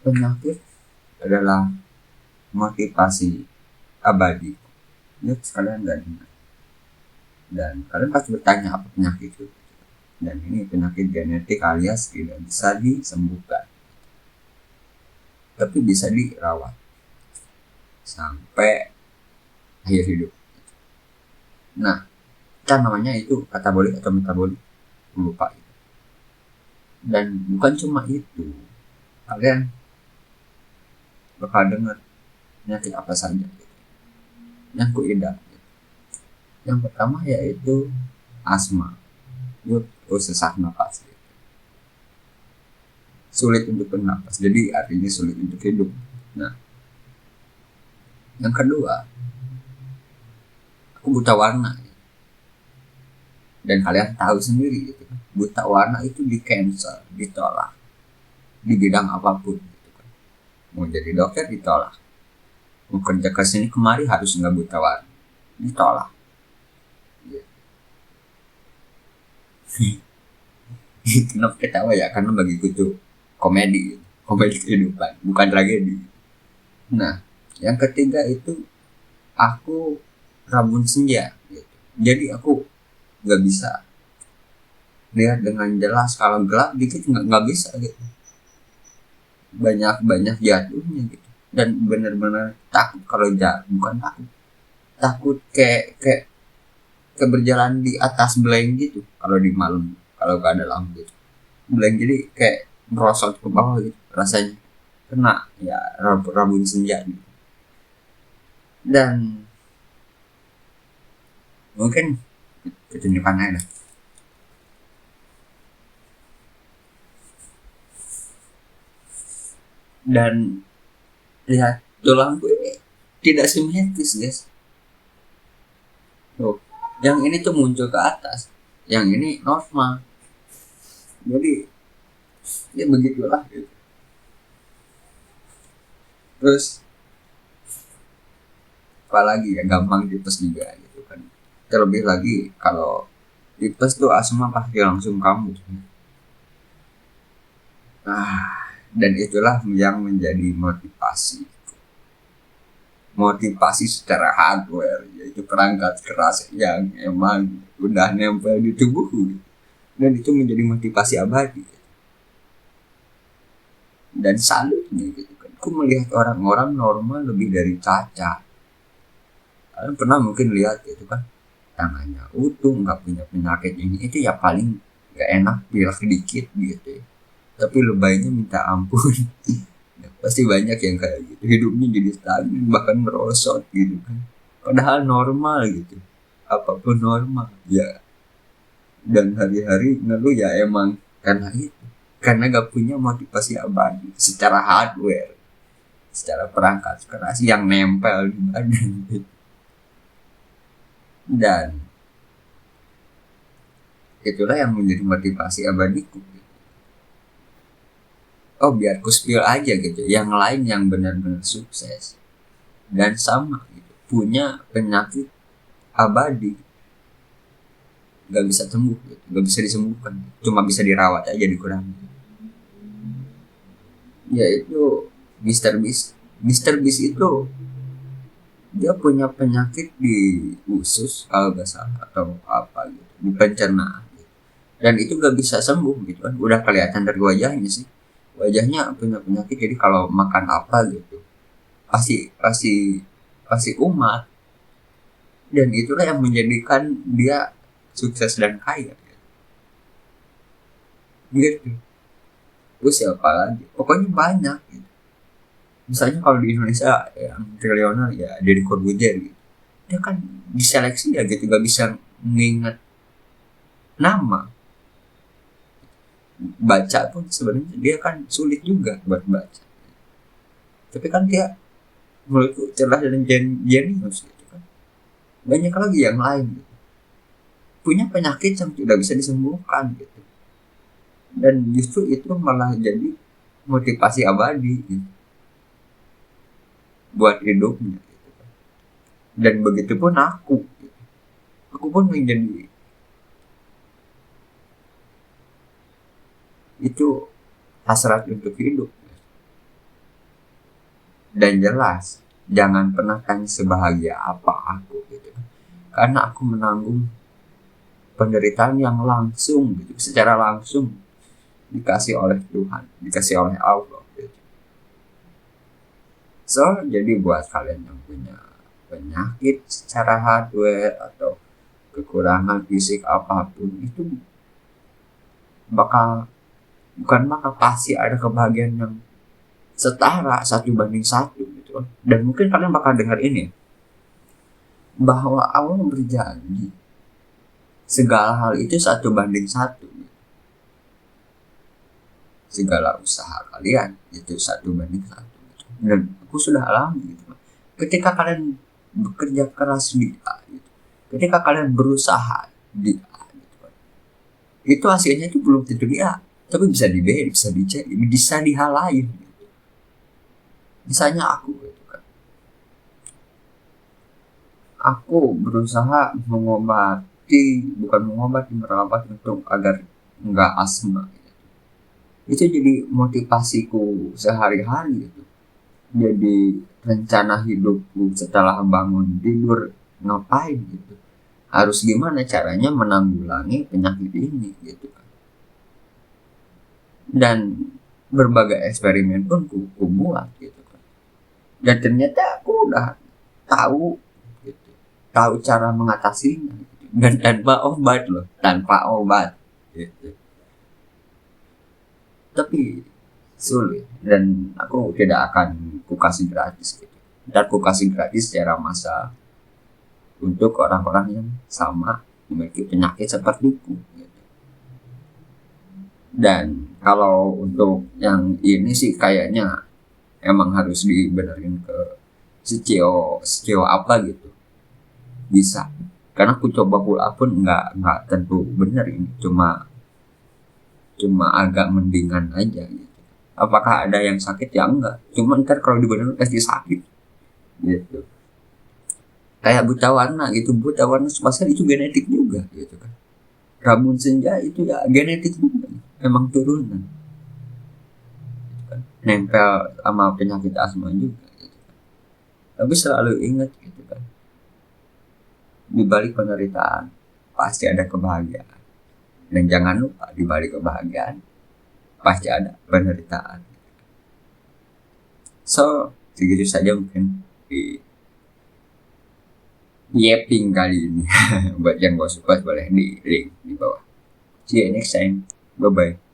Penyakit adalah motivasi abadi. Ini sekalian gak dengar. Dan kalian pasti bertanya apa penyakit itu. Dan ini penyakit genetik alias tidak bisa disembuhkan, tapi bisa dirawat sampai akhir hidup. Nah, kan namanya itu katabolik atau metabolik, lupa itu. Dan bukan cuma itu, kalian bakal dengar penyakit apa saja gitu, yang kuidap gitu. Yang pertama yaitu asma, itu sesak napas gitu. Sulit untuk bernapas, jadi artinya sulit untuk hidup. Nah, yang kedua, aku buta warna gitu. Dan kalian tahu sendiri gitu, buta warna itu di cancel, ditolak di bidang apapun gitu kan. Mau jadi dokter ditolak, mau kerja kesini kemari harus nggak buta warna, ditolak gitu. Kenapa ketawa ya? Karena bagiku tuh komedi gitu. Komedi kehidupan, bukan tragedi. Nah, yang ketiga itu aku rabun senja gitu. Jadi aku nggak bisa lihat dengan jelas, kalau gelap dikit nggak bisa gitu, banyak jatuhnya gitu. Dan benar-benar takut kalau jatuh, bukan takut kayak berjalan di atas blank gitu kalau di malam, kalau gak ada lampu gitu blank, jadi kayak merosot ke bawah gitu rasanya, kena ya rabun senja gitu. Dan mungkin ketunjukan aja. Dan lihat tulangku ini tidak simetris guys. Tuh, yang ini tuh muncul ke atas, yang ini normal. Jadi ya begitulah gitu. Terus apalagi ya, gampang tipes juga gitu kan. Terlebih lagi kalau tipes tuh asma pasti langsung kambuh. Dan itulah yang menjadi motivasi secara hardware, yaitu perangkat keras yang emang udah nempel di tubuh, dan itu menjadi motivasi abadi. Dan salutnya gitu kan, aku melihat orang-orang normal lebih dari cacat. Kalian pernah mungkin lihat gitu kan, tangannya utuh, nggak punya penyakit ini itu, ya paling nggak enak pilek dikit gitu ya, tapi lebaynya minta ampun. Ya, pasti banyak yang kayak gitu, hidupnya jadi stagnan bahkan merosot gitu kan, padahal normal gitu, apapun normal ya. Dan hari-hari ngeluh ya emang karena itu, karena gak punya motivasi abadi secara hardware, secara perangkat keras yang nempel di badan gitu. Dan itulah yang menjadi motivasi abadiku. Oh, biar ku spill aja gitu, yang lain yang benar-benar sukses dan sama gitu, punya penyakit abadi, gak bisa sembuh gitu, gak bisa disembuhkan, cuma bisa dirawat aja, dikurangi. Yaitu Mr. Beast. Mr. Beast itu dia punya penyakit di usus kalau gak salah atau apa gitu, di pencernaan gitu. Dan itu gak bisa sembuh gitu kan, udah kelihatan dari wajahnya sih, wajahnya punya penyakit. Jadi kalau makan apa gitu pasti pasti pasti umat. Dan itulah yang menjadikan dia sukses dan kaya gitu. Terus siapa lagi, pokoknya banyak gitu. Misalnya kalau di Indonesia yang triliuner ya Deddy Corbuzier gitu, dia kan diseleksi ya gitu, gak bisa mengingat nama, baca pun sebenarnya dia kan sulit juga buat baca, tapi kan dia menurutku cerdas dan jenius gitu kan. Banyak lagi yang lain gitu, punya penyakit yang tidak bisa disembuhkan gitu, dan justru itu malah jadi motivasi abadi gitu, buat hidupnya gitu kan. Dan begitu pun aku pun menjadi itu hasrat untuk hidup. Dan jelas jangan pernah tanya sebahagia apa aku gitu, karena aku menanggung penderitaan yang langsung gitu, secara langsung dikasih oleh Tuhan, dikasih oleh Allah gitu. So jadi buat kalian yang punya penyakit secara hardware atau kekurangan fisik apapun, itu bukan pasti ada kebahagiaan yang setara 1:1 gitu kan. Dan mungkin kalian bakal dengar ini, bahwa Allah berjanji segala hal itu 1:1. Segala usaha kalian itu 1:1 gitu. Dan aku sudah alami gitu. Ketika kalian bekerja keras di A gitu, ketika kalian berusaha di A gitu kan, itu hasilnya itu belum tentu di A, tapi bisa di B, bisa di C, bisa di hal lain gitu. Misalnya aku gitu kan, aku berusaha merawat untuk agar nggak asma gitu. Itu jadi motivasiku sehari-hari gitu. Jadi rencana hidupku setelah bangun tidur ngapain gitu, harus gimana caranya menanggulangi penyakit ini gitu kan. Dan berbagai eksperimen pun ku buat gitu kan, dan ternyata aku udah tahu gitu, tahu cara mengatasinya gitu. Dan tanpa obat gitu. Tapi sulit, dan aku tidak akan kasih gratis gitu. Dan kasih gratis secara massal untuk orang-orang yang sama memiliki penyakit sepertiku gitu. Dan kalau untuk yang ini sih kayaknya emang harus dibenerin ke sejauh apa gitu bisa, karena aku coba pull up pun nggak tentu bener ini, cuma agak mendingan aja gitu. Apakah ada yang sakit? Ya enggak, cuma ntar kalau dibenerin pasti sakit gitu. Kayak buta warna spasial itu genetik juga gitu kan. Rabun senja itu ya genetik juga, emang turunan gitu kan. Nempel sama penyakit asma juga gitu kan. Tapi selalu ingat gitu kan, di balik penderitaan pasti ada kebahagiaan. Dan jangan lupa di balik kebahagiaan pasti ada penderitaan. So segitu saja mungkin di Yeping kali ini. Buat yang gak suka boleh di link di bawah. See you next time. Bye bye.